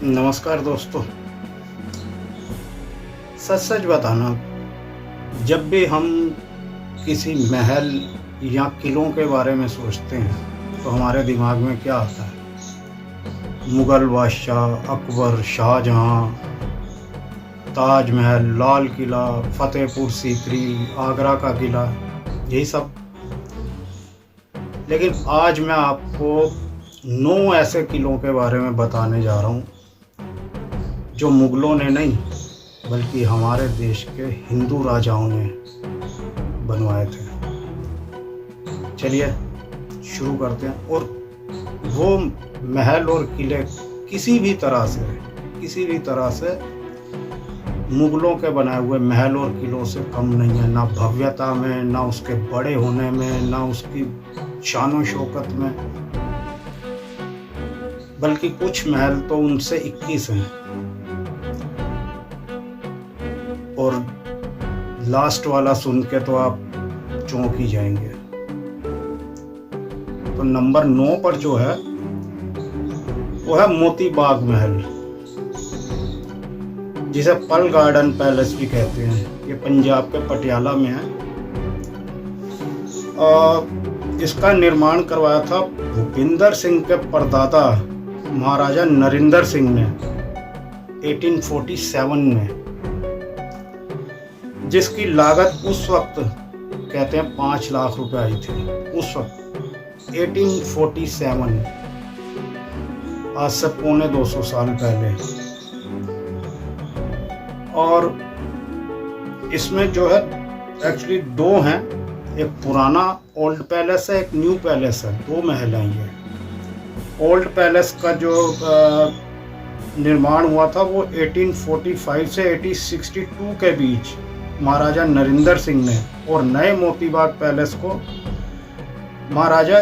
नमस्कार दोस्तों। सच सच बताना, जब भी हम किसी महल या किलों के बारे में सोचते हैं तो हमारे दिमाग में क्या आता है? मुग़ल बादशाह, अकबर, शाहजहाँ, ताजमहल, लाल किला, फतेहपुर सीकरी, आगरा का किला, यही सब। लेकिन आज मैं आपको 9 ऐसे किलों के बारे में बताने जा रहा हूँ जो मुग़लों ने नहीं बल्कि हमारे देश के हिंदू राजाओं ने बनवाए थे। चलिए शुरू करते हैं। और वो महल और किले किसी भी तरह से मुग़लों के बनाए हुए महल और किलों से कम नहीं है, ना भव्यता में, ना उसके बड़े होने में, ना उसकी शान शौकत में, बल्कि कुछ महल तो उनसे 21 हैं। और लास्ट वाला सुन के तो आप चौंक ही जाएंगे। तो नंबर 9 पर जो है वो है मोती बाग महल, जिसे पल गार्डन पैलेस भी कहते हैं। ये पंजाब के पटियाला में है। इसका निर्माण करवाया था भूपिंदर सिंह के परदादा महाराजा नरिंदर सिंह ने 1847 में, जिसकी लागत उस वक्त कहते हैं 5 लाख रुपए आई थी। उस वक्त 1847, आज से पौने 200 साल पहले। और इसमें जो है एक्चुअली 2 हैं, एक पुराना ओल्ड पैलेस है, एक न्यू पैलेस है। 2 महल हैं ये। ओल्ड पैलेस का जो निर्माण हुआ था वो 1845 से 1862 के बीच महाराजा नरिंदर सिंह ने, और नए मोतीबाग पैलेस को महाराजा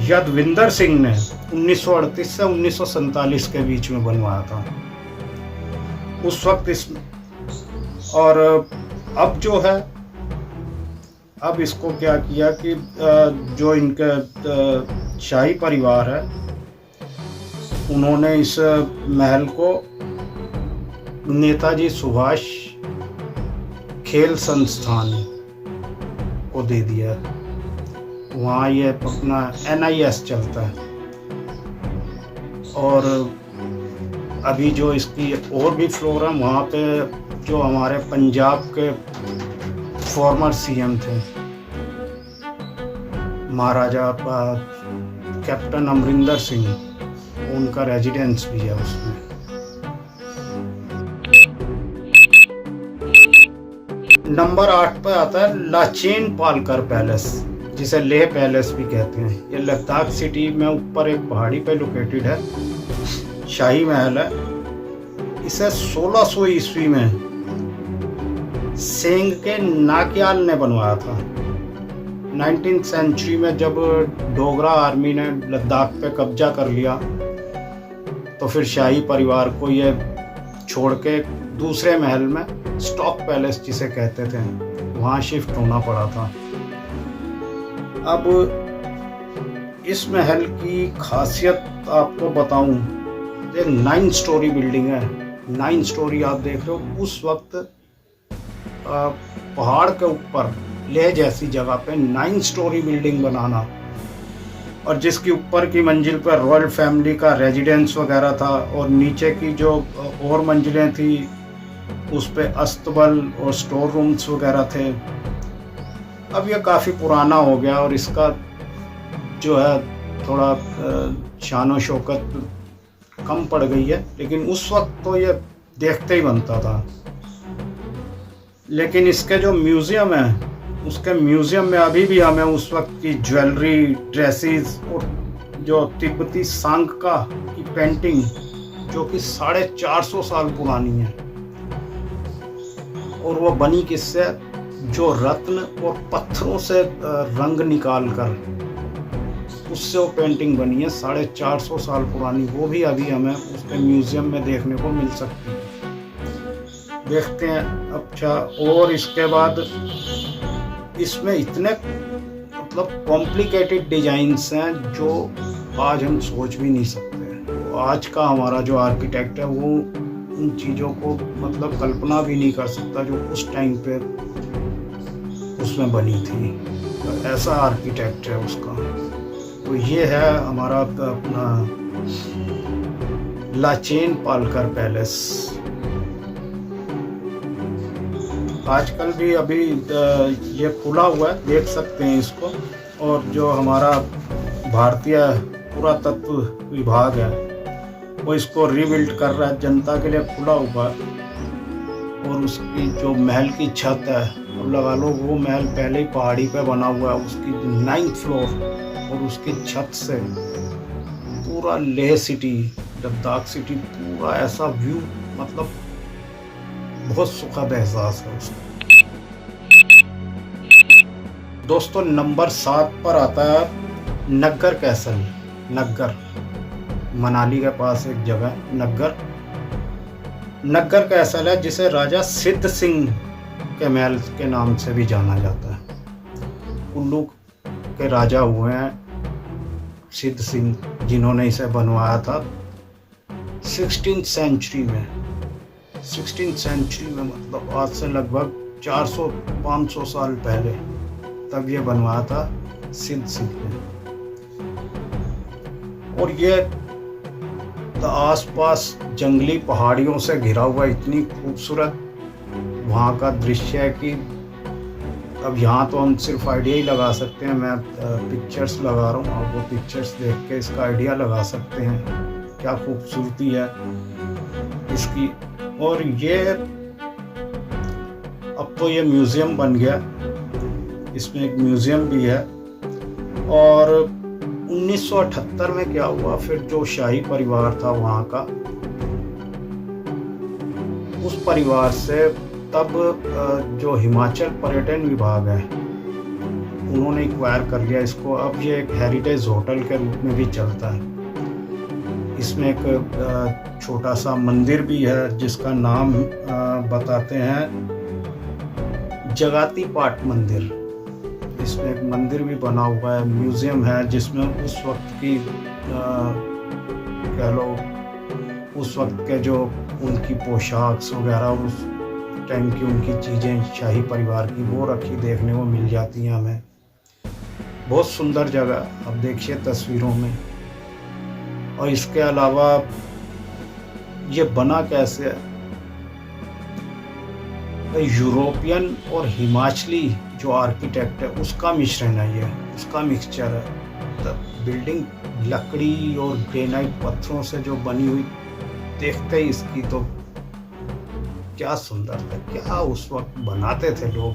यदविंदर सिंह ने 1938 से 1947 के बीच में बनवाया था उस वक्त। इस और अब जो है, अब इसको क्या किया कि जो इनका शाही परिवार है, उन्होंने इस महल को नेताजी सुभाष खेल संस्थान को दे दिया। वहाँ ये अपना NIS चलता है। और अभी जो इसकी और भी फ्लोर है, वहाँ पे जो हमारे पंजाब के फॉर्मर CM थे, महाराजा कैप्टन अमरिंदर सिंह, उनका रेजिडेंस भी है उसमें। नंबर 8 पे आता है लाचेन पालकर पैलेस, जिसे लेह पैलेस भी कहते हैं। ये लद्दाख सिटी में ऊपर एक पहाड़ी पे लोकेटेड है। शाही महल है। इसे 1600 ईस्वी में सेंग के नाक्याल ने बनवाया था। 19th सेंचुरी में जब डोगरा आर्मी ने लद्दाख पे कब्जा कर लिया, तो फिर शाही परिवार को ये छोड़ के दूसरे महल में, स्टॉक पैलेस जिसे कहते थे, वहाँ शिफ्ट होना पड़ा था। अब इस महल की खासियत आपको बताऊं, एक 9 स्टोरी बिल्डिंग है। 9 स्टोरी आप देख रहे हो। उस वक्त पहाड़ के ऊपर लेह जैसी जगह पे 9 स्टोरी बिल्डिंग बनाना, और जिसकी ऊपर की मंजिल पर रॉयल फैमिली का रेजिडेंस वगैरह था, और नीचे की जो और मंजिलें थी उस पे अस्तबल और स्टोर रूम्स वगैरह थे। अब ये काफ़ी पुराना हो गया और इसका जो है थोड़ा शान शौकत कम पड़ गई है, लेकिन उस वक्त तो ये देखते ही बनता था। लेकिन इसके जो म्यूज़ियम है, उसके म्यूज़ियम में अभी भी हमें उस वक्त की ज्वेलरी, ड्रेसेस और जो तिब्बती सांगका की पेंटिंग, जो कि 450 साल पुरानी है, और वो बनी किससे? जो रत्न और पत्थरों से रंग निकाल कर उससे वो पेंटिंग बनी है, 450 साल पुरानी। वो भी अभी हमें उसके म्यूज़ियम में देखने को मिल सकती है। देखते हैं। अच्छा, और इसके बाद इसमें इतने मतलब कॉम्प्लिकेटेड डिजाइन्स हैं जो आज हम सोच भी नहीं सकते। तो आज का हमारा जो आर्किटेक्ट है वो उन चीज़ों को मतलब कल्पना भी नहीं कर सकता जो उस टाइम पे उसमें बनी थी। तो ऐसा आर्किटेक्ट है उसका। तो ये है हमारा अपना लाचेन पालकर पैलेस। आजकल भी अभी ये खुला हुआ है, देख सकते हैं इसको। और जो हमारा भारतीय पुरातत्व विभाग है वो इसको रीबिल्ड कर रहा है, जनता के लिए खुला हुआ है। और उसकी जो महल की छत है, अब लगा लो वो महल पहले ही पहाड़ी पे बना हुआ है, उसकी 9th फ्लोर और उसकी छत से पूरा लेह सिटी, लद्दाख सिटी, पूरा ऐसा व्यू, मतलब बहुत सुखद एहसास है उसका। दोस्तों नंबर 7 पर आता है नग्गर कैसल। नग्गर मनाली के पास एक जगह नग्गर कैसल है, जिसे राजा सिद्ध सिंह के महल के नाम से भी जाना जाता है। कुल्लू के राजा हुए हैं सिद्ध सिंह, जिन्होंने इसे बनवाया था 16th सेंचुरी में। 16th सेंचुरी में मतलब आज से लगभग 400-500 साल पहले तब ये बनवाया था सिद्ध सिंह ने। और ये आसपास जंगली पहाड़ियों से घिरा हुआ इतनी खूबसूरत वहाँ का दृश्य है कि अब यहाँ तो हम सिर्फ आइडिया ही लगा सकते हैं। मैं पिक्चर्स लगा रहा हूँ, आप वो पिक्चर्स देख के इसका आइडिया लगा सकते हैं क्या खूबसूरती है इसकी। और ये अब तो ये म्यूज़ियम बन गया, इसमें एक म्यूज़ियम भी है। और 1978 में क्या हुआ, फिर जो शाही परिवार था वहाँ का, उस परिवार से तब जो हिमाचल पर्यटन विभाग है उन्होंने एक्वायर कर लिया इसको। अब ये एक हेरिटेज होटल के रूप में भी चलता है। इसमें एक छोटा सा मंदिर भी है जिसका नाम बताते हैं जगाती पाट मंदिर। इसमें एक मंदिर भी बना हुआ है, म्यूज़ियम है जिसमें उस वक्त की कह लो उस वक्त के जो उनकी पोशाक वगैरह, उस टाइम की उनकी चीज़ें शाही परिवार की, वो रखी देखने को मिल जाती हैं हमें। बहुत सुंदर जगह, अब देखिए तस्वीरों में। और इसके अलावा ये बना कैसे है, यूरोपियन और हिमाचली जो आर्किटेक्ट है उसका मिश्रण है, ये उसका मिक्सचर है। तो बिल्डिंग लकड़ी और ग्रेनाइट पत्थरों से जो बनी हुई, देखते ही इसकी तो क्या सुंदर था, क्या उस वक्त बनाते थे लोग।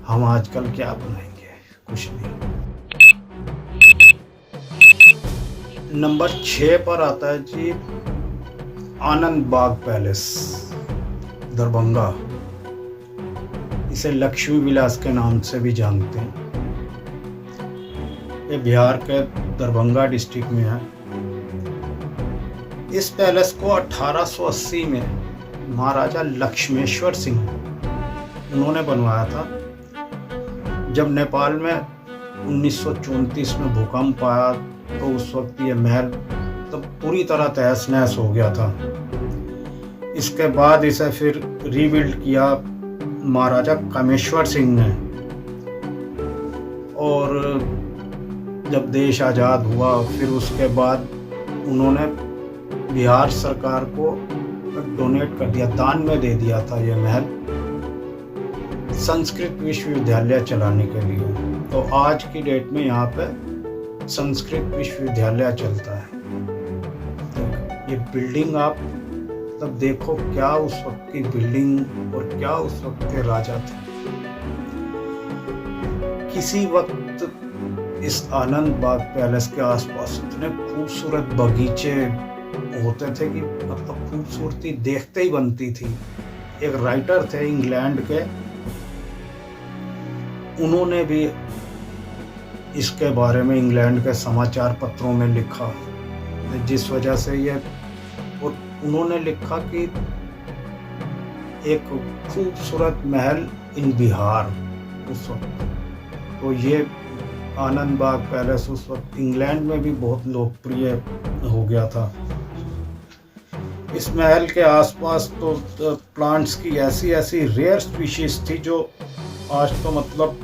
हम आजकल क्या बनाएंगे, कुछ नहीं। नंबर 6 पर आता है जी आनंद बाग पैलेस, दरभंगा। इसे लक्ष्मी विलास के नाम से भी जानते हैं। ये बिहार के दरभंगा डिस्ट्रिक्ट में है। इस पैलेस को 1880 में महाराजा लक्ष्मेश्वर सिंह उन्होंने बनवाया था। जब नेपाल में 1934 में भूकंप आया तो उस वक्त ये महल तो पूरी तरह तहस नहस हो गया था। इसके बाद इसे फिर रीबिल्ड किया महाराजा कामेश्वर सिंह ने। और जब देश आज़ाद हुआ फिर उसके बाद उन्होंने बिहार सरकार को डोनेट कर दिया, दान में दे दिया था ये महल संस्कृत विश्वविद्यालय चलाने के लिए। तो आज की डेट में यहाँ पे संस्कृत विश्वविद्यालय चलता है। ये बिल्डिंग आप तब देखो, क्या उस वक्त की बिल्डिंग और क्या उस वक्त के राजा थे। किसी वक्त इस आनंद बाग पैलेस के आसपास इतने खूबसूरत बगीचे होते थे कि मतलब खूबसूरती देखते ही बनती थी। एक राइटर थे इंग्लैंड के, उन्होंने भी इसके बारे में इंग्लैंड के समाचार पत्रों में लिखा, जिस वजह से ये, और उन्होंने लिखा कि एक खूबसूरत महल इन बिहार उस वक्त। तो ये आनंद बाग पैलेस उस वक्त इंग्लैंड में भी बहुत लोकप्रिय हो गया था। इस महल के आसपास तो प्लांट्स की ऐसी ऐसी रेयर स्पीशीज थी जो आज तो मतलब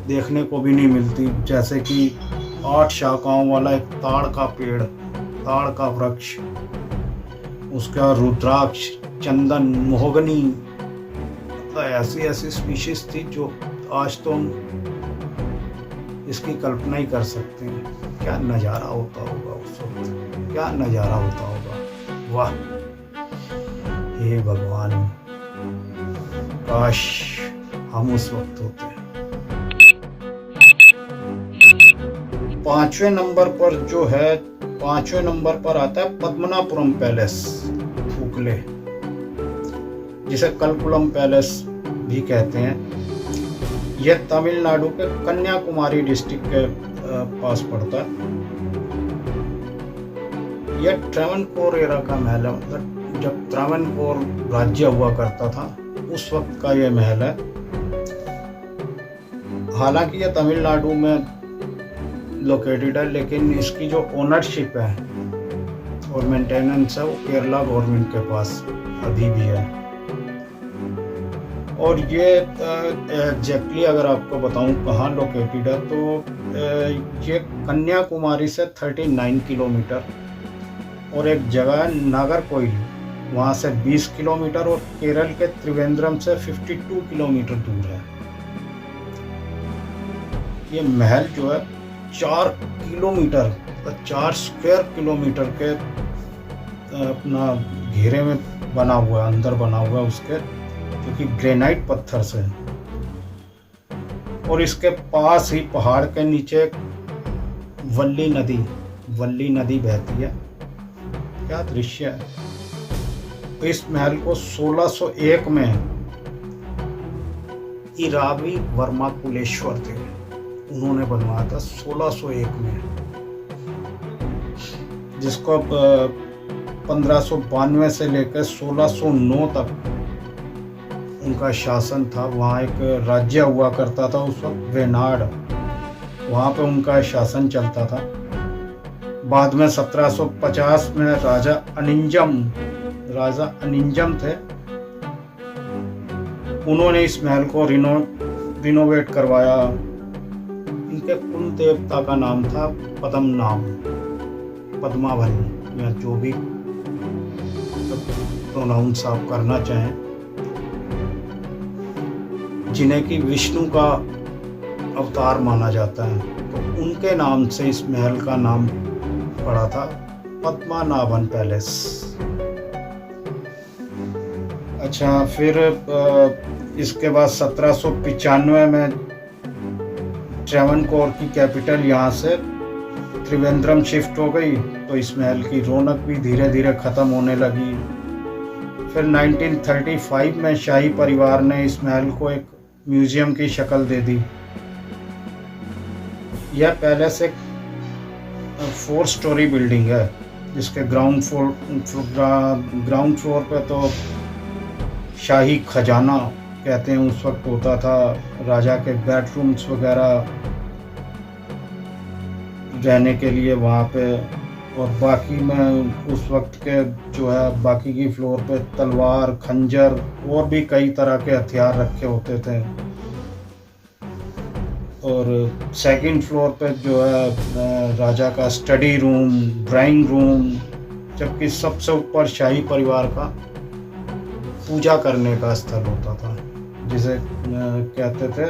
देखने को भी नहीं मिलती, जैसे कि 8 शाखाओं वाला एक ताड़ का पेड़, ताड़ का वृक्ष, उसका रुद्राक्ष, चंदन, मोहगनी, मतलब ऐसी ऐसी स्पीशीज थी जो आज तो हम इसकी कल्पना ही कर सकते हैं। क्या नज़ारा होता होगा उस वक्त, क्या नज़ारा होता होगा। वाह, हे भगवान, काश हम उस वक्त होते। 5वें नंबर पर जो है, 5वें नंबर पर आता है पद्मनापुरम पैलेस, फूकले, जिसे कलकुलम पैलेस भी कहते हैं। यह तमिलनाडु के कन्याकुमारी डिस्ट्रिक्ट के पास पड़ता है। यह ट्रावनकोर एरा का महल है, मतलब जब ट्रावनकोर राज्य हुआ करता था उस वक्त का यह महल है। हालांकि यह तमिलनाडु में लोकेटेड है, लेकिन इसकी जो ओनरशिप है और मेंटेनेंस है वो केरला गवर्नमेंट के पास अभी भी है। और ये एग्जैक्टली अगर आपको बताऊं कहाँ लोकेटेड है, तो ये कन्याकुमारी से 39 किलोमीटर और एक जगह है नागरकोइल, वहाँ से 20 किलोमीटर, और केरल के त्रिवेंद्रम से 52 किलोमीटर दूर है। ये महल जो है 4 किलोमीटर, 4 स्क्वायर किलोमीटर के अपना घेरे में बना हुआ है, अंदर बना हुआ है उसके, जो कि ग्रेनाइट पत्थर से है। और इसके पास ही पहाड़ के नीचे वल्ली नदी बहती है। क्या दृश्य है। इस महल को 1601 में इरावी वर्मा कुलेश्वर थे, उन्होंने बनवाया था 1601 में, जिसको 1592 से लेकर 1609 तक उनका शासन था। वहाँ एक राज्य हुआ करता था उस वक्त, वेनाड, वहाँ पे उनका शासन चलता था। बाद में 1750 में राजा अनिंजम थे, उन्होंने इस महल को रिनोवेट करवाया। इनके कुल देवता का नाम था पद्मावन, या जो भी प्रोनाउंस आप करना चाहें, जिन्हें कि विष्णु का अवतार माना जाता है, तो उनके नाम से इस महल का नाम पड़ा था पद्मनाभन पैलेस। अच्छा, फिर इसके बाद 1795 में ट्रावनकोर की कैपिटल यहाँ से त्रिवेंद्रम शिफ्ट हो गई, तो इस महल की रौनक भी धीरे धीरे ख़त्म होने लगी। फिर 1935 में शाही परिवार ने इस महल को एक म्यूजियम की शक्ल दे दी। यह पैलेस एक 4 स्टोरी बिल्डिंग है, जिसके ग्राउंड फ्लोर पे तो शाही खजाना कहते हैं उस वक्त होता था, राजा के बेडरूम्स वगैरह रहने के लिए वहाँ पे, और बाकी में उस वक्त के जो है बाकी की फ्लोर पे तलवार, खंजर और भी कई तरह के हथियार रखे होते थे। और सेकंड फ्लोर पे जो है राजा का स्टडी रूम, ड्राइंग रूम, जबकि सबसे ऊपर शाही परिवार का पूजा करने का स्थल होता था, जिसे कहते थे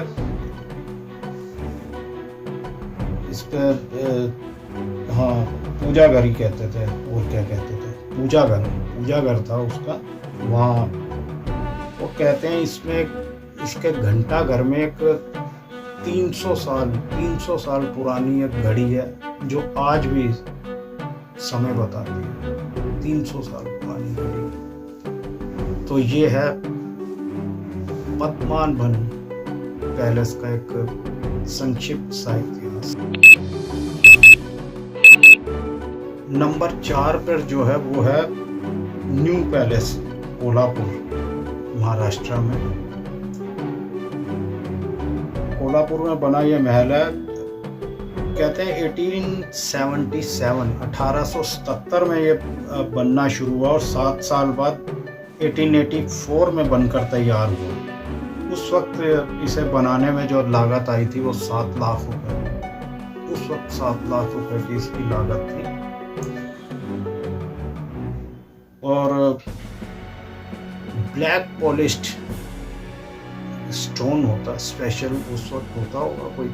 इस पे पूजा घर ही कहते थे, और क्या कहते थे, पूजा घर था उसका। वहाँ वो कहते हैं इसमें इसके घंटा घर में एक 300 साल पुरानी एक घड़ी है, जो आज भी समय बताती है, 300 साल पुरानी घड़ी। तो ये है पद्मनाभन पैलेस का एक संक्षिप्त सा इतिहास। नंबर 4 पर जो है वो है न्यू पैलेस, कोल्हापुर, महाराष्ट्र में। कोल्हापुर में बना ये महल है कहते हैं 1877 में ये बनना शुरू हुआ और 7 साल बाद 1884 में बनकर तैयार हुआ। उस वक्त इसे बनाने में जो लागत आई थी वो 7 लाख रुपए, उस वक्त 7 लाख रुपए की इसकी लागत थी। और ब्लैक पॉलिश्ड स्टोन होता स्पेशल, उस वक्त होता होगा कोई,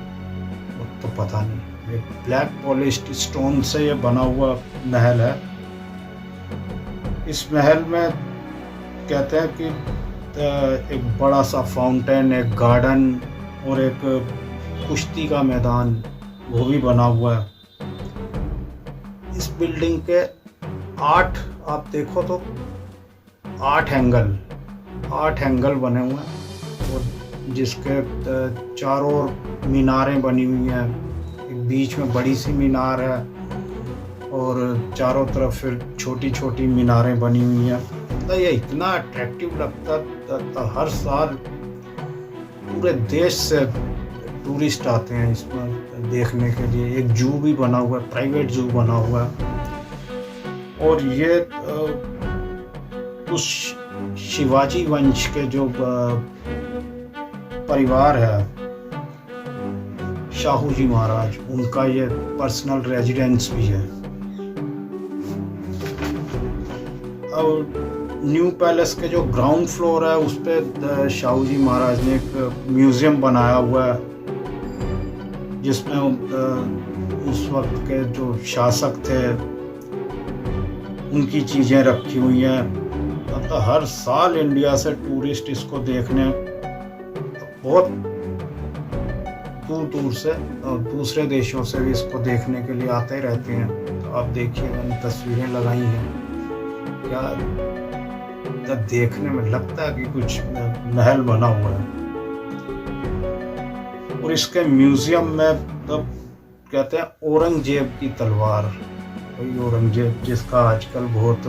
तो पता नहीं। एक ब्लैक पॉलिश्ड स्टोन से ये बना हुआ महल है। इस महल में कहते हैं कि एक बड़ा सा फाउंटेन, एक गार्डन और एक कुश्ती का मैदान वो भी बना हुआ है। इस बिल्डिंग के 8, आप देखो तो 8 एंगल बने हुए हैं और जिसके चारों ओर मीनारें बनी हुई हैं। एक बीच में बड़ी सी मीनार है और चारों तरफ फिर छोटी छोटी मीनारें बनी हुई हैं। तो ये इतना अट्रैक्टिव लगता था। हर साल पूरे देश से टूरिस्ट आते हैं इसमें देखने के लिए। एक जू भी बना हुआ है, प्राइवेट जू बना हुआ है। और ये उस शिवाजी वंश के जो परिवार है, शाहू जी महाराज, उनका ये पर्सनल रेजिडेंस भी है। और न्यू पैलेस के जो ग्राउंड फ्लोर है उस पे शाहू जी महाराज ने एक म्यूजियम बनाया हुआ है जिसमें उस वक्त के जो शासक थे उनकी चीज़ें रखी हुई हैं। तो हर साल इंडिया से टूरिस्ट इसको देखने बहुत दूर दूर से और दूसरे देशों से भी इसको देखने के लिए आते रहते हैं। तो आप देखिए, मैंने तस्वीरें लगाई हैं। क्या जब देखने में लगता है कि कुछ महल बना हुआ है। और इसके म्यूजियम में तब कहते हैं औरंगजेब की तलवार, वही औरंगजेब जिसका आजकल बहुत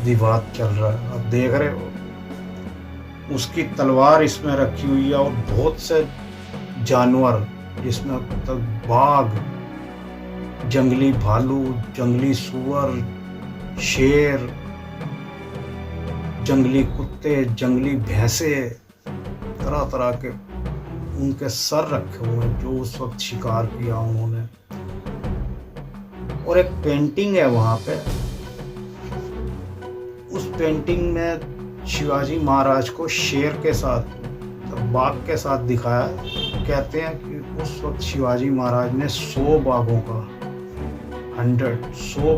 विवाद चल रहा है, आप देख रहे हो, उसकी तलवार इसमें रखी हुई है। और बहुत से जानवर जिसमें तक बाघ, जंगली भालू, जंगली सुअर, शेर, जंगली कुत्ते, जंगली भैंसे, तरह तरह के उनके सर रखे हुए हैं जो उस वक्त शिकार किया उन्होंने। और एक पेंटिंग है वहाँ पे, उस पेंटिंग में शिवाजी महाराज को शेर के साथ, बाघ के साथ दिखाया। कहते हैं कि उस वक्त शिवाजी महाराज ने 100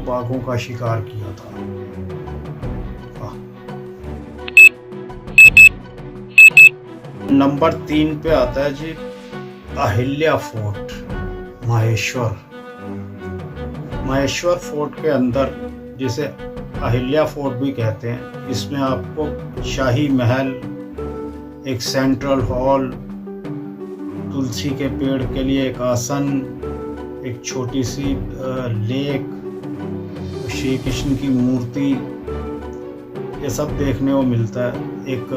बाघों का शिकार किया था। नंबर 3 पे आता है जी अहिल्या फोर्ट, महेश्वर फोर्ट के अंदर, जिसे अहिल्या फोर्ट भी कहते हैं, इसमें आपको शाही महल, एक सेंट्रल हॉल, तुलसी के पेड़ के लिए एक आसन, एक छोटी सी लेक, श्री कृष्ण की मूर्ति, ये सब देखने को मिलता है। एक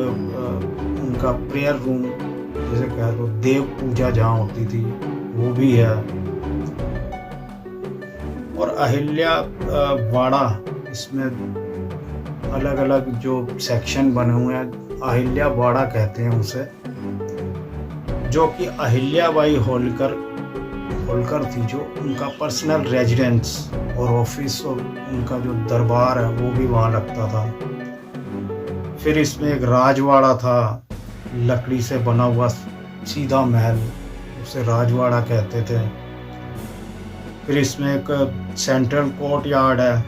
उनका प्रेयर रूम, जैसे कह लो देव पूजा जहाँ होती थी, वो भी है। और अहिल्या वाड़ा, इसमें अलग अलग जो सेक्शन बने हुए हैं, अहिल्या वाड़ा कहते हैं उसे, जो कि अहिल्याबाई होलकर थी, जो उनका पर्सनल रेजिडेंस और ऑफिस और उनका जो दरबार है वो भी वहाँ लगता था। फिर इसमें एक राजवाड़ा था, लकड़ी से बना हुआ सीधा महल, उसे राजवाड़ा कहते थे। फिर इसमें एक सेंट्रल कोर्ट यार्ड है,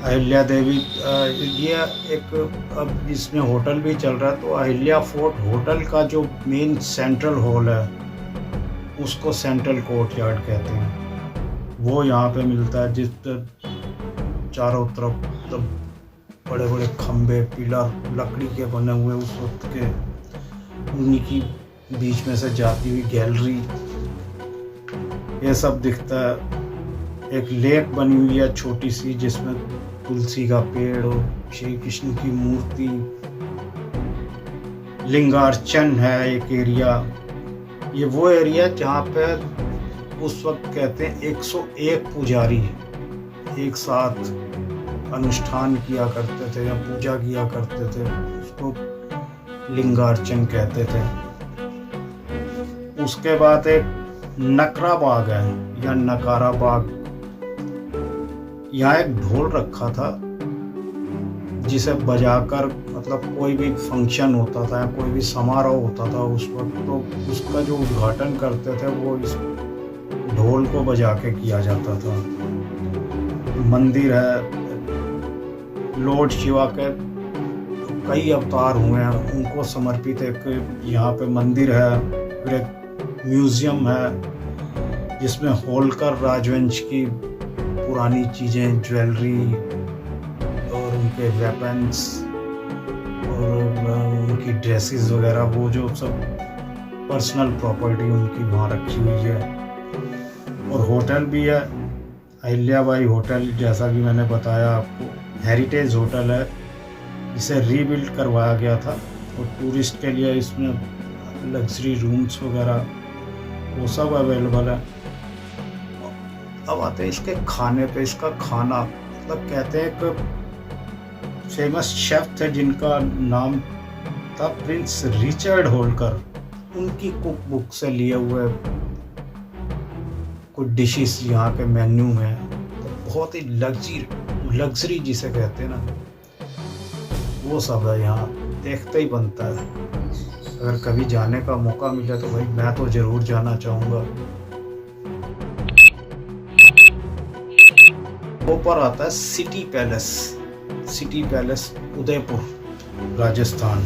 अहिल्या देवी, ये एक अब इसमें होटल भी चल रहा है। तो अहिल्या फोर्ट होटल का जो मेन सेंट्रल हॉल है उसको सेंट्रल कोर्ट यार्ड कहते हैं। वो यहाँ पे मिलता है, जिस चारों तरफ बड़े बड़े खम्बे, पिलर लकड़ी के बने हुए उस वक्त के, उन्हीं की बीच में से जाती हुई गैलरी, ये सब दिखता है। एक लेक बनी हुई है छोटी सी, जिसमें तुलसी का पेड़ और श्री कृष्ण की मूर्ति, लिंगार्चन है एक एरिया, ये वो एरिया जहाँ पे उस वक्त कहते हैं 101 पुजारी एक साथ अनुष्ठान किया करते थे या पूजा किया करते थे, उसको लिंगार्चन कहते थे। उसके बाद एक नकरा बाग है या नकारा बाग, यहाँ एक ढोल रखा था जिसे बजाकर मतलब कोई भी फंक्शन होता था या कोई भी समारोह होता था उस वक्त, तो उसका जो उद्घाटन करते थे वो इस ढोल को बजा के किया जाता था। मंदिर है, लॉर्ड शिवा के कई अवतार हुए हैं, उनको समर्पित एक यहाँ पे मंदिर है। फिर एक म्यूज़ियम है जिसमें होलकर राजवंश की पुरानी चीज़ें, ज्वेलरी और उनके वेपन्स और उनकी ड्रेसेस वगैरह, वो जो सब पर्सनल प्रॉपर्टी उनकी वहाँ रखी हुई है। और होटल भी है, अहिल्याबाई होटल, जैसा कि मैंने बताया आपको, हेरिटेज होटल है, इसे रीबिल्ड करवाया गया था और टूरिस्ट के लिए इसमें लग्जरी रूम्स वगैरह वो सब अवेलेबल है। अब आते हैं इसके खाने पे। इसका खाना मतलब कहते हैं एक फेमस शेफ थे जिनका नाम था प्रिंस रिचर्ड होलकर, उनकी कुक बुक से लिए हुए कुछ डिशेस यहाँ के मेन्यू में बहुत ही लग्जरी जिसे कहते हैं ना, वो सब है यहाँ, देखते ही बनता है। अगर कभी जाने का मौका मिले तो भाई मैं तो ज़रूर जाना चाहूँगा। ऊपर आता है city palace. City palace Udaipur Rajasthan.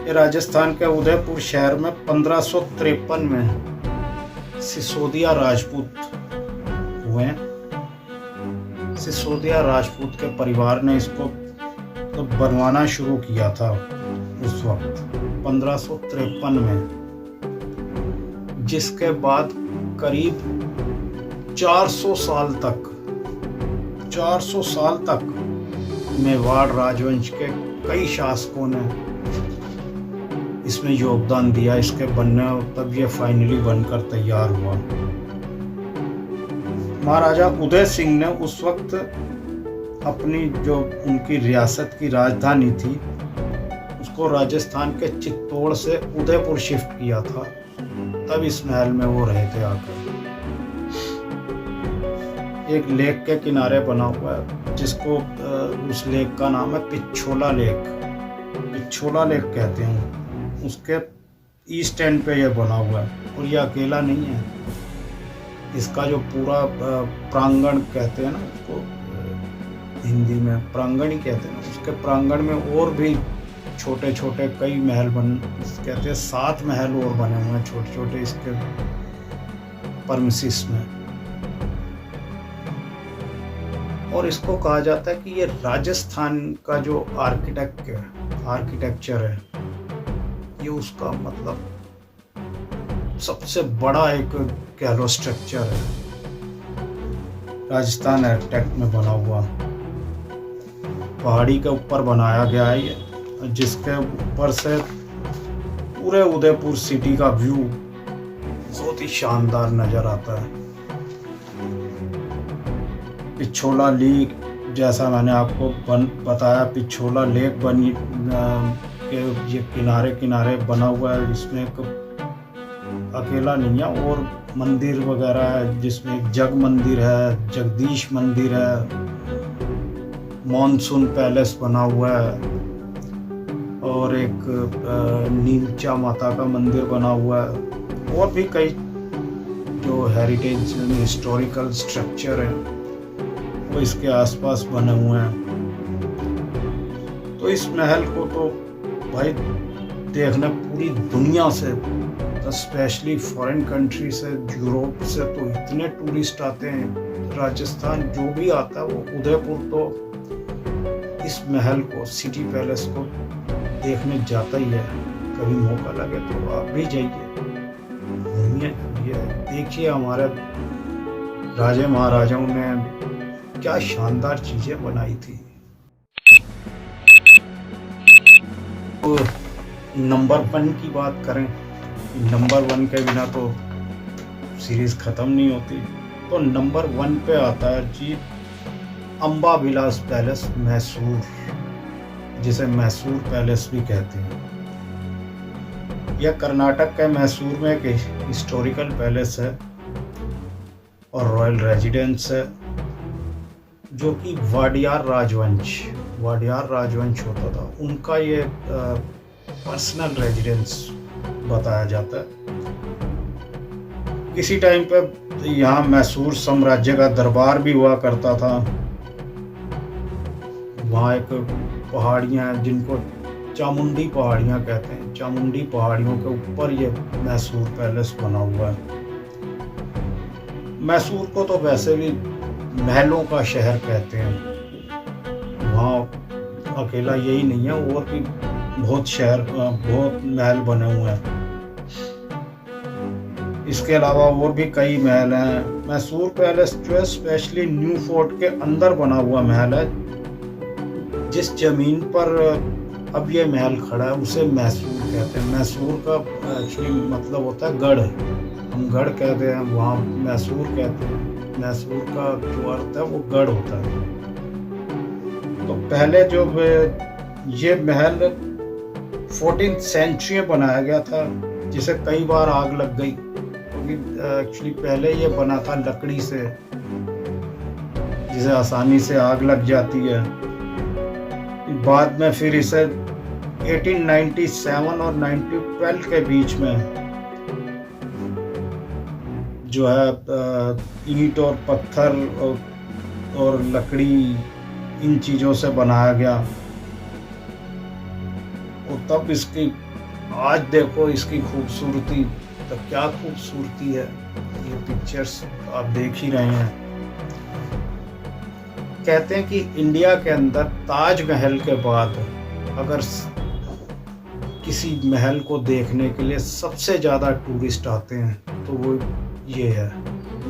ये राजस्थान के उदयपुर शहर में 1553 में सिसोदिया राजपूत हुए। सिसोदिया राजपूत के परिवार ने इसको तो बनवाना शुरू किया था उस वक्त 1553 में, जिसके बाद करीब 400 साल तक मेवाड़ राजवंश के कई शासकों ने इसमें योगदान दिया इसके बनने, तब ये फाइनली बनकर तैयार हुआ। महाराजा उदय सिंह ने उस वक्त अपनी जो उनकी रियासत की राजधानी थी उसको राजस्थान के चित्तौड़ से उदयपुर शिफ्ट किया था, तब इस महल में वो रहे थे आकर। एक लेक के किनारे बना हुआ है जिसको उस लेक का नाम है पिछोला लेक। पिछोला लेक कहते हैं। उसके ईस्ट एंड पे ये बना हुआ है और ये अकेला नहीं है। इसका जो पूरा प्रांगण कहते हैं ना, उसको हिंदी में प्रांगण ही कहते हैं ना, उसके प्रांगण में और भी छोटे छोटे कई महल कहते हैं 7 महल और बने हुए हैं छोटे छोटे इसके परमिसिस में। और इसको कहा जाता है कि ये राजस्थान का जो आर्किटेक्चर है, ये उसका मतलब सबसे बड़ा एक कह लो स्ट्रक्चर है राजस्थान आर्किटेक्ट में बना हुआ। पहाड़ी के ऊपर बनाया गया है ये, जिसके ऊपर से पूरे उदयपुर सिटी का व्यू बहुत ही शानदार नजर आता है। पिछोला लेक, जैसा मैंने आपको बताया, पिछोला लेक बनी के ये किनारे किनारे बना हुआ है। इसमें एक अकेला नहीं है और मंदिर वगैरह है, जिसमें एक जग मंदिर है, जगदीश मंदिर है, मॉनसून पैलेस बना हुआ है और एक नीलचा माता का मंदिर बना हुआ है। और भी कई जो हेरिटेज हिस्टोरिकल स्ट्रक्चर हैं वो इसके आसपास बने हुए हैं। तो इस महल को तो भाई देखने पूरी दुनिया से, स्पेशली फॉरेन कंट्री से, यूरोप से तो इतने टूरिस्ट आते हैं। राजस्थान जो भी आता है वो उदयपुर तो इस महल को, सिटी पैलेस को देखने जाता ही है। कभी मौका लगे तो आप भी जाइए, घूमिए, देखिए हमारे राजे महाराजाओं ने क्या शानदार चीजें बनाई थी। तो नंबर 1 की बात करें नंबर 1 के बिना तो सीरीज़ ख़त्म नहीं होती। तो नंबर 1 पे आता है जी अम्बा विलास पैलेस मैसूर, जिसे मैसूर पैलेस भी कहते हैं। यह कर्नाटक के मैसूर में एक हिस्टोरिकल पैलेस है और रॉयल रेजिडेंस है, जो कि वाडियार राजवंश होता था, उनका ये पर्सनल रेजिडेंस बताया जाता है। किसी टाइम पे यहाँ मैसूर साम्राज्य का दरबार भी हुआ करता था। वहाँ एक पहाड़ियाँ हैं जिनको चामुंडी पहाड़ियाँ कहते हैं, चामुंडी पहाड़ियों के ऊपर ये मैसूर पैलेस बना हुआ है। मैसूर को तो वैसे भी महलों का शहर कहते हैं। वहाँ अकेला यही नहीं है, और भी बहुत महल बने हुए हैं। इसके अलावा और भी कई महल हैं। मैसूर पैलेस जो है स्पेशली न्यू फोर्ट के अंदर बना हुआ महल है। जिस जमीन पर अब ये महल खड़ा है उसे मैसूर कहते हैं। मैसूर का एक्चुअली मतलब होता है गढ़, हम गढ़ कहते हैं, वहाँ मैसूर कहते हैं। मैसूर का जो अर्थ है वो गढ़ होता है। तो पहले जो ये महल 14th सेंचुरी में बनाया गया था, जिसे कई बार आग लग गई, क्योंकि एक्चुअली पहले ये बना था लकड़ी से, जिसे आसानी से आग लग जाती है। बाद में फिर इसे 1897 और 1912 के बीच में जो है ईंट और पत्थर और लकड़ी, इन चीज़ों से बनाया गया। और तब इसकी, आज देखो इसकी खूबसूरती, तो क्या खूबसूरती है। ये पिक्चर्स आप देख ही रहे हैं। कहते हैं कि इंडिया के अंदर ताजमहल के बाद अगर किसी महल को देखने के लिए सबसे ज़्यादा टूरिस्ट आते हैं तो वो ये है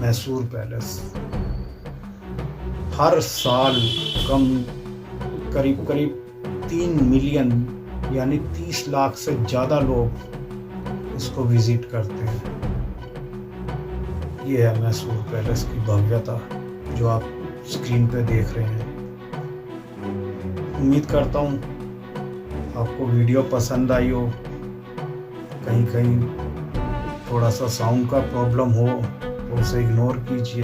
मैसूर पैलेस। हर साल करीब 3 मिलियन यानी 30 लाख से ज़्यादा लोग इसको विज़िट करते हैं। ये है मैसूर पैलेस की भव्यता जो आप स्क्रीन पे देख रहे हैं। उम्मीद करता हूँ आपको वीडियो पसंद आई हो। कहीं थोड़ा सा साउंड का प्रॉब्लम हो तो उसे इग्नोर कीजिए।